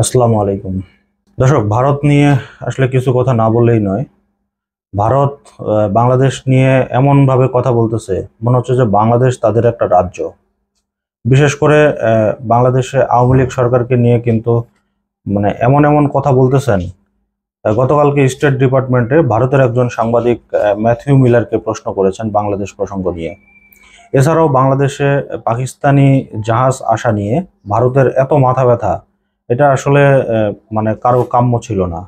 আসসালামু আলাইকুম। দর্শক, ভারত নিয়ে আসলে কিছু কথা না বললেই নয়। ভারত বাংলাদেশ নিয়ে এমন ভাবে কথা বলতেছে, মনে হচ্ছে যে বাংলাদেশ তাদের একটা রাজ্য। বিশেষ করে বাংলাদেশে আওয়ামী লীগ সরকারকে নিয়ে কিন্তু মানে এমন এমন কথা বলতেছেন। গতকালকে স্টেট ডিপার্টমেন্টে ভারতের একজন সাংবাদিক ম্যাথিউ মিলারকে প্রশ্ন করেছেন বাংলাদেশ প্রসঙ্গ নিয়ে। এছাড়াও বাংলাদেশে পাকিস্তানি জাহাজ আসা নিয়ে ভারতের এত মাথা ব্যথা, এটা আসলে মানে কারো কাম্য ছিল না।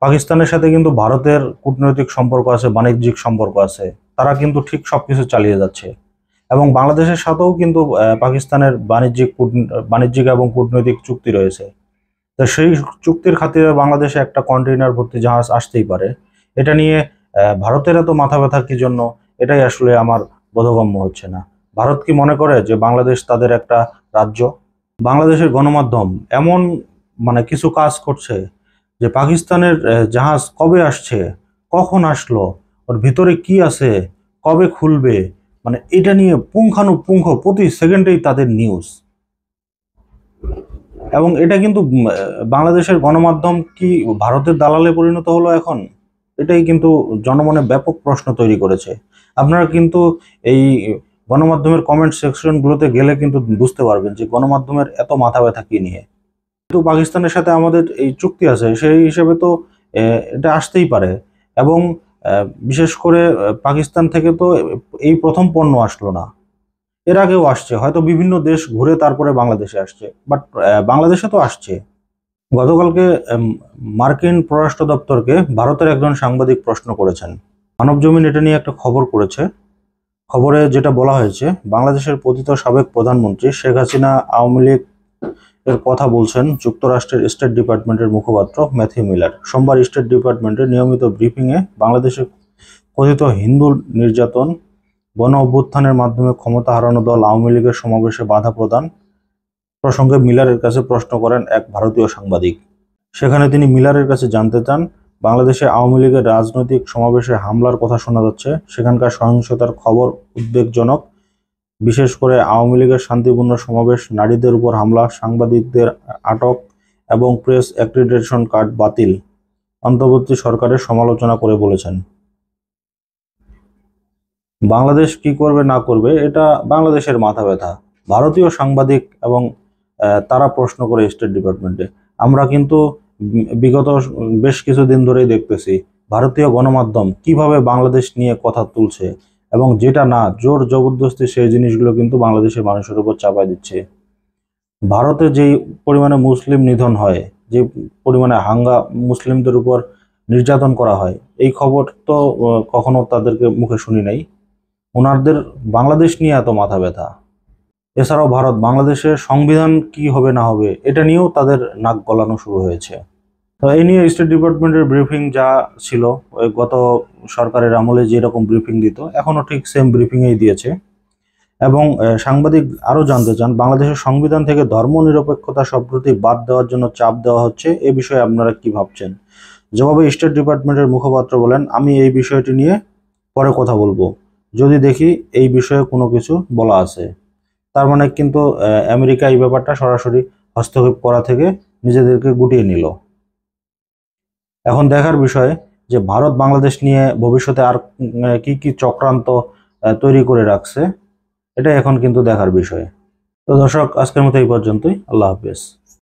পাকিস্তানের সাথে কিন্তু ভারতের কূটনৈতিক সম্পর্ক আছে, বাণিজ্যিক সম্পর্ক আছে। তারা কিন্তু ঠিক সবকিছু চালিয়ে যাচ্ছে। এবং বাংলাদেশের সাথেও কিন্তু পাকিস্তানের বাণিজ্যিক এবং কূটনৈতিক চুক্তি রয়েছে। তো সেই চুক্তির খাতিরে বাংলাদেশে একটা কন্টেইনার ভর্তি জাহাজ আসতেই পারে। এটা নিয়ে ভারতের এত মাথা ব্যথা কি জন্য, এটাই আসলে আমার বোধগম্য হচ্ছে না। ভারত কি মনে করে যে বাংলাদেশ তাদের একটা রাজ্য? বাংলাদেশের গণমাধ্যম এমন কিছু কাজ করছে যে পাকিস্তানের জাহাজ কবে আসছে, কখন আসলো, ওর ভিতরে কি আছে, কবে খুলবে, এটা নিয়ে পুঙ্খানুপুঙ্খ প্রতি সেকেন্ডেই তাদের নিউজ। এবং এটা কিন্তু বাংলাদেশের গণমাধ্যম কি ভারতের দালালে পরিণত হলো এখন? এটাই কিন্তু জনমনে ব্যাপক প্রশ্ন তৈরি করেছে। আপনারা কিন্তু এই গণমাধ্যমের কমেন্ট সেকশনগুলোতে গেলে কিন্তু বুঝতে পারবেন যে গণমাধ্যমের এত মাথা ব্যথা কি নিয়ে। কিন্তু পাকিস্তানের সাথে আমাদের এই চুক্তি আছে, সেই হিসেবে তো এটা আসতেই পারে। এবং বিশেষ করে পাকিস্তান থেকে তো এই প্রথম পণ্য আসলো না, এর আগেও আসছে, হয়তো বিভিন্ন দেশ ঘুরে তারপরে বাংলাদেশে আসছে, বাট বাংলাদেশে তো আসছে। গতকালকে মার্কিন পররাষ্ট্র দপ্তরকে ভারতের একজন সাংবাদিক প্রশ্ন করেছেন। মানবজমিন এটা নিয়ে একটা খবর করেছে। খবরে যেটা বলা হয়েছে, বাংলাদেশের পতিত সাবেক প্রধানমন্ত্রী শেখ হাসিনা আওয়ামী লীগ এর কথা বলছেন যুক্তরাষ্ট্রের স্টেট ডিপার্টমেন্টের মুখপাত্র ম্যাথিউ মিলার। সোমবার স্টেট ডিপার্টমেন্টের নিয়মিত ব্রিফিংয়ে বাংলাদেশের কথিত হিন্দু নির্যাতন, গণ অভ্যুত্থানের মাধ্যমে ক্ষমতা হারানো দল আওয়ামী লীগের সমাবেশে বাধা প্রদান প্রসঙ্গে মিলারের কাছে প্রশ্ন করেন এক ভারতীয় সাংবাদিক। সেখানে তিনি মিলারের কাছে জানতে চান, বাংলাদেশে আওয়ামী লীগের রাজনৈতিক সমাবেশে হামলার কথা শোনা যাচ্ছে, সেখানকার সহিংসতার খবর উদ্বেগজনক। বিশেষ করে আওয়ামী লীগের শান্তিপূর্ণ সমাবেশ, নারীদের উপর হামলা, সাংবাদিকদের আটক এবং প্রেস অ্যাক্রিডিটেশন কার্ড বাতিল। অন্তর্বর্তী সরকারের সমালোচনা করে বলেছেন, বাংলাদেশ কি করবে না করবে এটা বাংলাদেশের মাথা ব্যথা। ভারতীয় সাংবাদিক এবং তারা প্রশ্ন করে স্টেট ডিপার্টমেন্টে। আমরা কিন্তু বিগত বেশ কিছুদিন ধরেই দেখতেছি ভারতীয় গণমাধ্যম কিভাবে বাংলাদেশ নিয়ে কথা তুলছে, এবং যেটা না জোর জবরদস্তি সেই জিনিসগুলো কিন্তু বাংলাদেশের মানুষের উপর চাপায় দিচ্ছে। ভারতে যেই পরিমাণে মুসলিম নিধন হয়, যে পরিমাণে মুসলিমদের উপর নির্যাতন করা হয়, এই খবর তো কখনো তাদেরকে মুখে শুনি নাই। ওনাদের বাংলাদেশ নিয়ে এত মাথা ব্যথা। এছাড়াও ভারত বাংলাদেশের সংবিধান কি হবে না হবে এটা নিয়েও তাদের নাক গলানো শুরু হয়েছে। তো এই নিয়ে স্টেট ডিপার্টমেন্টের ব্রিফিং যা ছিল, ওই গত সরকারের আমলে যেরকম ব্রিফিং দিত, এখনো ঠিক সেম ব্রিফিংই দিয়েছে। এবং সাংবাদিক আরও জানতে চান, বাংলাদেশের সংবিধান থেকে ধর্মনিরপেক্ষতা শব্দটি বাদ দেওয়ার জন্য চাপ দেওয়া হচ্ছে, এ বিষয়ে আপনারা কি ভাবছেন? জবাবে স্টেট ডিপার্টমেন্টের মুখপাত্র বলেন, আমি এই বিষয়টি নিয়ে পরে কথা বলবো, যদি দেখি এই বিষয়ে কোনো কিছু বলা আছে। তার মানে কিন্তু আমেরিকা এই ব্যাপারটা সরাসরি হস্তক্ষেপ করা থেকে নিজেদেরকে গুটিয়ে নিল। এখন দেখার বিষয় যে ভারত বাংলাদেশ নিয়ে ভবিষ্যতে আর কি কি চক্রান্ত তৈরি করে রাখছে, এটা এখন কিন্তু দেখার বিষয়। তো দর্শক, আজকের মতো এই পর্যন্তই। আল্লাহ হাফেজ।